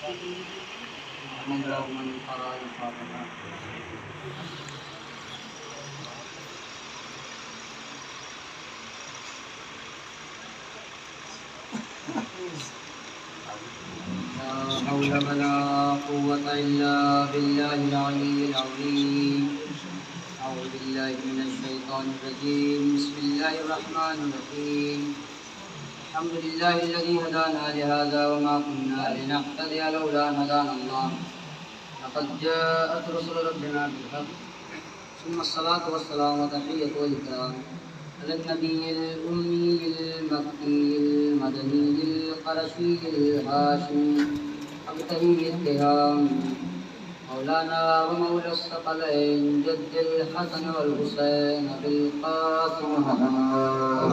من قرأ الفاتحة. لا حول ولا قوة إلا بالله العلي العظيم. أعوذ بالله من الشيطان الرجيم. بسم الله الرحمن الرحيم. الحمد لله الذي هدانا لهذا وما كنا لنهتدي لولا أن هدانا الله. لقد جاءت رسل ربنا بالحق. ثم الصلاة والسلام وتحية والإكرام على النبي الأمي المكي المدني القرشي الهاشمي أبتهي الكرام مولانا ومولى الثقلين جد الحسن والحسين بالقاسم محمد.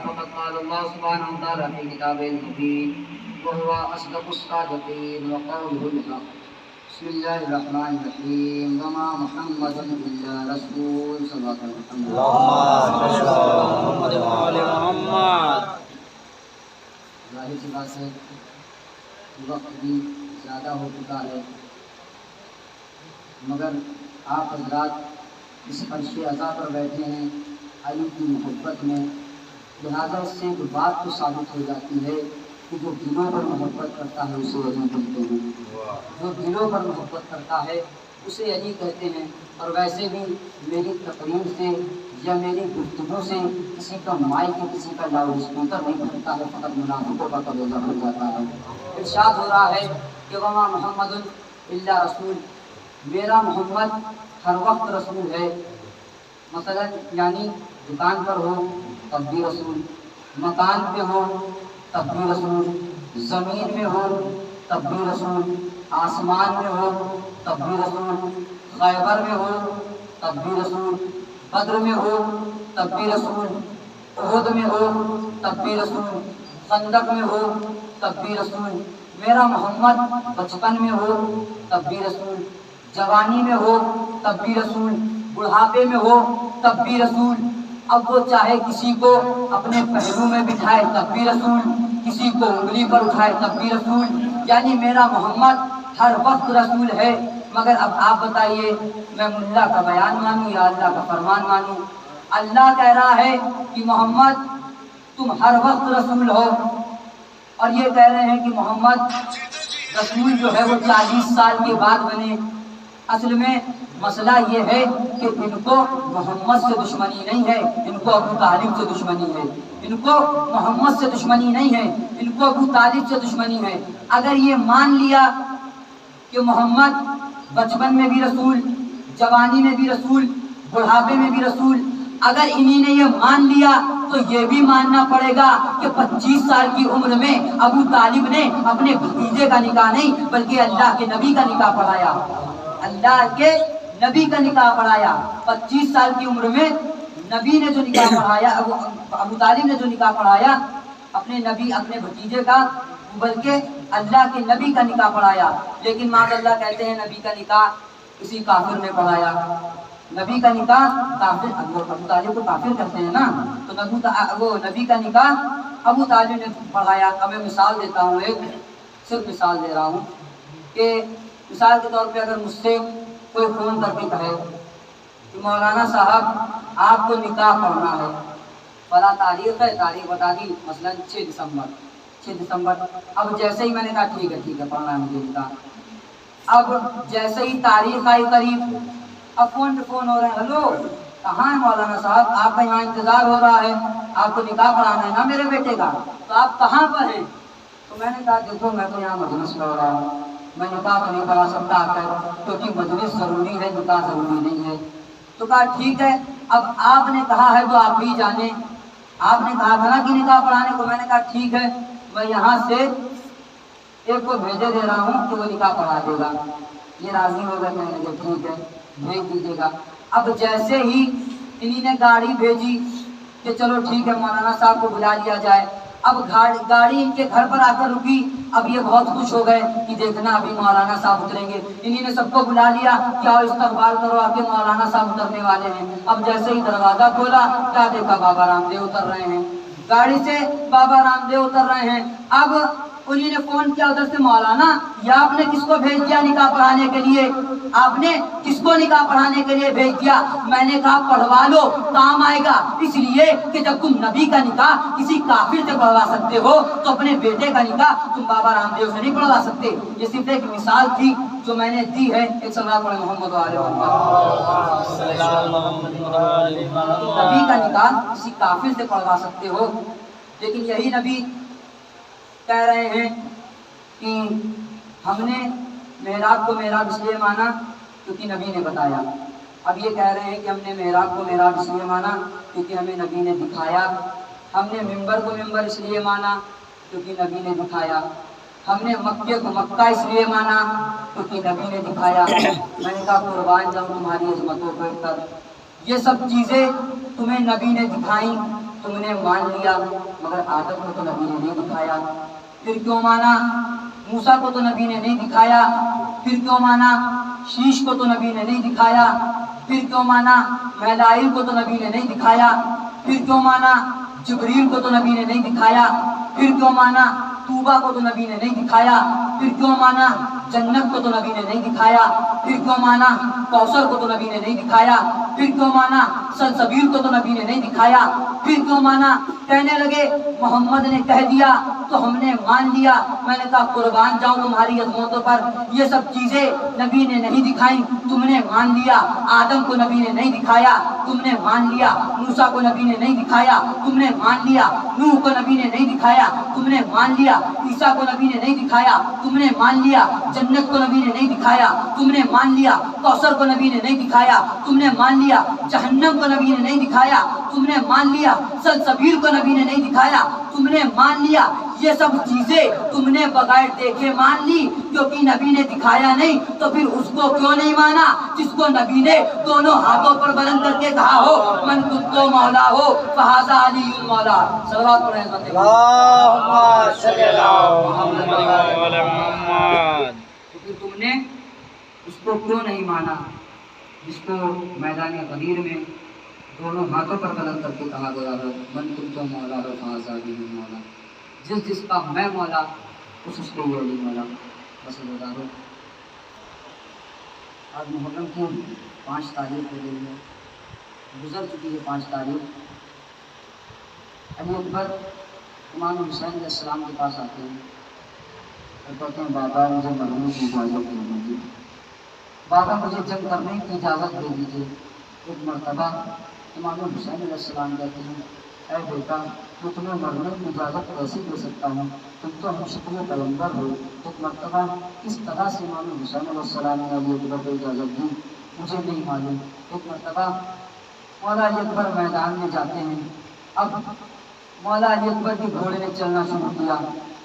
فقد قال الله سبحانه وتعالى في كتابه المبين وهو أصدق الصادقين وقوله الحق. بسم الله الرحمن الرحيم. وما محمد إلا رسول صلى الله عليه وسلم. ظاہر سی بات ہے وقت بھی زیادہ ہو چکا ہے، مگر آپ حضرات اس فرش عزا پر بیٹھے ہیں علی کی محبت میں، لہٰذا اس سے ایک بات تو ثابت ہو جاتی ہے کہ جو دلوں پر محبت کرتا ہے اسے علی کہتے ہیں، جو دلوں پر محبت کرتا ہے اسے علی کہتے ہیں۔ اور ویسے بھی میری تقریر سے یا میری گفتگو سے کسی کا مائک کسی کا لاؤڈ اسپیکر نہیں بنتا ہے، فقط منافقوں کا کلیجہ بن جاتا ہے۔ ارشاد ہو رہا ہے کہ وما محمد الا رسول، میرا محمد ہر وقت رسول ہے۔ مثلا یعنی دکان پر ہو تب بھی رسول، مکان پہ ہو تب بھی رسول، زمین میں ہو تب بھی رسول، آسمان میں ہو تب بھی رسول، خیبر میں ہو تب بھی رسول، بدر میں ہو تب بھی رسول، احد میں ہو تب بھی رسول، خندق میں ہو تب بھی رسول۔ میرا محمد بچپن میں ہو تب بھی رسول، جوانی میں ہو تب بھی رسول، بڑھاپے میں ہو تب بھی رسول۔ اب وہ چاہے کسی کو اپنے پہلو میں بٹھائے تب بھی رسول، کسی کو انگلی پر اٹھائے تب بھی رسول، یعنی میرا محمد ہر وقت رسول ہے۔ مگر اب آپ بتائیے میں ملا کا بیان مانوں یا اللہ کا فرمان مانوں؟ اللہ کہہ رہا ہے کہ محمد تم ہر وقت رسول ہو، اور یہ کہہ رہے ہیں کہ محمد رسول جو ہے وہ 40 سال کے بعد بنے۔ اصل میں مسئلہ یہ ہے کہ ان کو محمد سے دشمنی نہیں ہے، ان کو ابو طالب سے دشمنی ہے، ان کو محمد سے دشمنی نہیں ہے، ان کو ابو طالب سے دشمنی ہے۔ اگر یہ مان لیا کہ محمد بچپن میں بھی رسول، جوانی میں بھی رسول، بڑھاپے میں بھی رسول، اگر انہی نے یہ مان لیا تو یہ بھی ماننا پڑے گا کہ 25 سال کی عمر میں ابو طالب نے اپنے بھتیجے کا نکاح نہیں بلکہ اللہ کے نبی کا نکاح پڑھایا، اللہ کے نبی کا نکاح پڑھایا۔ 25 سال کی عمر میں نبی نے جو نکاح پڑھایا، ابو طالب نے جو نکاح پڑھایا اپنے نبی اپنے بھتیجے کا، بلکہ اللہ کے نبی کا نکاح پڑھایا۔ لیکن معاذ اللہ کہتے ہیں نبی کا نکاح کسی کافر نے پڑھایا، نبی کا نکاح کافر، ابو طالب کو کافر کرتے ہیں نا، تو نبی کا نکاح ابو طالب نے پڑھایا۔ اب میں مثال دیتا ہوں، ایک صرف مثال دے رہا ہوں کہ مثال کے طور پہ اگر مجھ سے کوئی فون کر کے کہے کہ مولانا صاحب آپ کو نکاح پڑھنا ہے، فلاں تاریخ ہے، تاریخ بتا دی، مثلا 6 دسمبر۔ اب جیسے ہی میں نے کہا ٹھیک ہے پڑھنا ہے مجھے نکاح، اب جیسے ہی تاریخ آئی قریب، اب فون پہ فون ہو رہے ہیں، ہلو کہاں ہے مولانا صاحب، آپ کا یہاں انتظار ہو رہا ہے، آپ کو نکاح پڑھانا ہے نا میرے بیٹے کا، تو آپ کہاں پر ہیں؟ تو میں نے کہا دیکھو میں تو یہاں مجلس میں ہو رہا ہوں، میں نکاح کو نہیں پڑھا سکتا آ کر، کیونکہ مجلس ضروری ہے، نکاح ضروری نہیں ہے۔ تو کہا ٹھیک ہے، اب آپ نے کہا ہے تو آپ ہی جانیں، آپ نے کہا تھا نا کہ نکاح پڑھانے کو، میں نے کہا ٹھیک ہے میں یہاں سے ایک کو بھیجے دے رہا ہوں کہ وہ نکاح پڑھا دے گا، یہ راضی ہوگا، میں نے کہا ٹھیک ہے بھیج دیجیے گا۔ اب جیسے ہی انہی نے گاڑی بھیجی کہ چلو ٹھیک ہے مولانا صاحب کو بلا لیا جائے، اب گاڑی ان کے گھر پر آ کر رکی، اب یہ بہت خوش ہو گئے کہ دیکھنا ابھی مولانا صاحب اتریں گے، انہی نے سب کو بلا لیا کہ آؤ استقبال کرو آپ کے مولانا صاحب اترنے والے ہیں۔ اب جیسے ہی دروازہ کھولا کیا دیکھا، بابا رام دیو اتر رہے ہیں۔ गाड़ी से बाबा रामदेव उतर रहे हैं। अब उन्हीं ने फोन किया उधर से, मौलाना या आपने किसको भेज दिया निकाह पढ़ाने के लिए? आपने किसको निकाह पढ़ाने के लिए भेज दिया? मैंने कहा पढ़वा लो, काम आएगा। इसलिए कि जब तुम नबी का निकाह किसी काफिर से पढ़वा सकते हो तो अपने बेटे का निकाह तुम बाबा रामदेव से नहीं पढ़वा सकते। ये सिर्फ एक मिसाल थी जो मैंने दी है। एक सल्लल्लाहु अलैहि मोहम्मद नबी का निकाह किसी काफिर से पढ़वा सकते हो, लेकिन यही नबी कह रहे हैं कि हमने मेहराब को मेहराब इसलिए माना क्योंकि नबी ने बताया। अब ये कह रहे हैं कि हमने मेहराब को मेहराब इसलिए माना क्योंकि हमें नबी ने दिखाया। हमने मिंबर को मिंबर इसलिए माना क्योंकि नबी ने दिखाया। हमने मक्के को मक्का इसलिए माना क्योंकि नबी ने दिखाया। मैंने कहा कुर्बान जाऊं तुम्हारी अजमतों पर, ये सब चीज़ें तुम्हें नबी ने दिखाई, तुमने मान लिया, मगर आदम को तो नबी ने नहीं दिखाया। फिर क्यों माना? मूसा को तो नबी ने नहीं दिखाया। फिर क्यों माना? शीश को तो नबी ने नहीं दिखाया। फिर क्यों माना? मैलाइल को तो नबी ने नहीं दिखाया। फिर क्यों माना? जिब्रील को तो नबी ने नहीं दिखाया। फिर क्यों माना? तूबा को तो नबी ने नहीं दिखाया। फिर क्यों माना? जन्नत को तो नबी ने नहीं दिखाया। फिर क्यों माना? कौसर को तो नबी ने नहीं दिखाया। फिर क्यों माना? सलसबील को तो नबी ने नहीं दिखाया। फिर क्यों माना? कहने लगे मोहम्मद ने कह दिया तो हमने मान लिया। मैंने कहा कुर्बान जाऊं तुम्हारी अजमतों पर, ये सब चीजें नबी ने नहीं दिखाई, तुमने मान लिया। आदम को नबी ने नहीं दिखाया, तुमने मान लिया। मूसा को नबी ने नहीं दिखाया, तुमने मान लिया। नूह को नबी ने नहीं दिखाया, तुमने मान लिया। ईसा को नबी ने नहीं दिखाया, तुमने मान लिया। जन्नत को नबी ने नहीं दिखाया, तुमने मान लिया। कौसर को नबी ने नहीं दिखाया, तुमने मान लिया। जहन्नम को नबी ने नहीं दिखाया, तुमने मान लिया। सलसबील को नबी ने नहीं दिखाया, तुमने मान लिया। ये सब चीजें तुमने बगैर देखे मान ली क्योंकि नबी ने दिखाया नहीं, तो फिर उसको क्यों नहीं माना जिसको नबी ने दोनों हाथों पर बुलंद करके कहा हो मन कुत्तो मौला हो फहाजा अलीयुल मौला। सल्लल्लाहु अलैहि वसल्लम। तो तुमने उसको क्यों नहीं माना जिसको मैदान गदीर में दोनों हाथों पर बुलंद करके कहा गया हो मन कुत्तो मौला हो फहाजा अलीयुल मौला। जिसका मैं मौला उसको ये अली मौला। बस बता दो। आज मुहर्रम की 5 तारीख हो गई है, गुजर चुकी है 5 तारीख। अली अकबर इमाम हुसैन अलैहिस्सलाम के पास आते हैं और कहते हैं बाबा मुझे मरने की इजाज़त दे दीजिए, बाबा मुझे जंग करने की इजाज़त दे दीजिए। एक मरतबा इमाम हुसैन अलैहिस्सलाम कहते हैं ऐ बेटा तो तुम्हें मरने की इजाज़त कैसे दे सकता हूँ, तुम तो हमशक्ल पैगम्बर हो। एक मरतबा किस तरह से इमाम हुसैन अलैहिस्सलाम ने अली अकबर को इजाज़त दी मुझे नहीं मालूम। एक मरतबा मौला अली अकबर मैदान में जाते हैं। अब मौला अली अकबर के घोड़े ने चलना शुरू किया,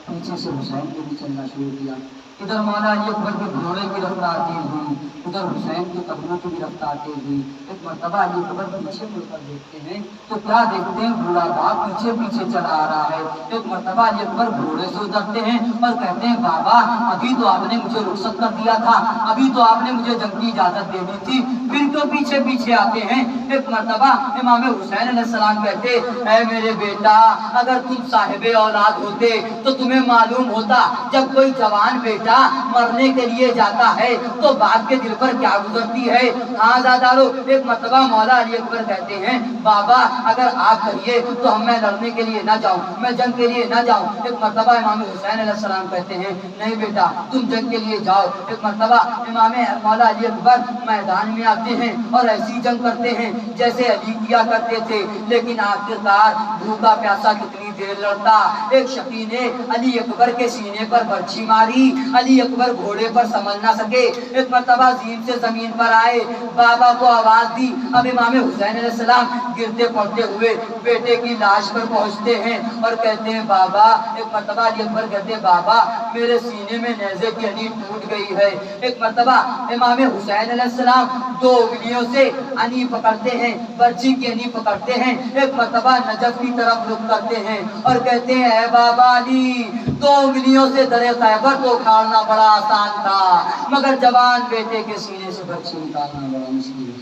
पीछे से हुसैन ने भी चलना शुरू किया। इधर मौला अली अकबर के घोड़े की रफ्तार तेज हुई, उधर हुसैन के कदमों की भी रफ्तार तेज हुई। एक मरतबा अली अकबर पीछे मुड़कर देखते हैं तो क्या देखते हैं बूढ़ा बाप पीछे पीछे चला आ रहा है। एक मरतबा अली अकबर घोड़े से उतरते हैं और कहते हैं बाबा अभी तो आपने मुझे रुखसत कर दिया था, अभी तो आपने मुझे जंग की इजाज़त दे दी थी, फिर तो पीछे पीछे आते हैं। एक मरतबा इमाम हुसैन अलैहिस्सलाम कहते ऐ मेरे बेटा अगर तुम साहिबे औलाद होते तो तुम्हें मालूम होता जब कोई जवान बेटा मरने के लिए जाता है तो बाप के दिल पर क्या गुजरती है। हाँ ज़ादारो। एक मरतबा मौला अली अकबर कहते हैं बाबा अगर आप कहिए तो मैं लड़ने के लिए ना जाऊं, मैं जंग के लिए ना जाऊं। एक मरतबा इमाम हुसैन अलैहिस्सलाम कहते हैं नहीं बेटा तुम जंग के लिए जाओ। एक मरतबा इमाम मौला अली अकबर मैदान में आते हैं और ऐसी जंग करते हैं जैसे अली किया करते थे, लेकिन आखिरकार भूखा प्यासा कितनी देर लड़ता। एक शकी ने अली अकबर के सीने पर बर्छी मारी, अली अकबर घोड़े पर संभल ना सके। एक मरतबा जीन से जमीन पर आए, बाबा को आवाज दी। अब इमाम हुसैन अलैहिस्सलाम गिरते पड़ते हुए बेटे की लाश पर पहुंचते हैं और कहते हैं बाबा। एक मरतबा अली अकबर कहते हैं बाबा मेरे सीने में नेज़े की हड्डी टूट गई है। एक मरतबा इमाम हुसैन अलैहिस्सलाम 2 उंगलियों से अनी पकड़ते हैं, बर्छी की अनी पकड़ते हैं। एक मरतबा नजफ की तरफ रुख करते हैं और कहते हैं ऐ बाबा अली 2 उंगलियों से दरे खैबर को उखाड़ना बड़ा आसान था, मगर जवान बेटे के सीने से बर्छी निकालना बड़ा मुश्किल है।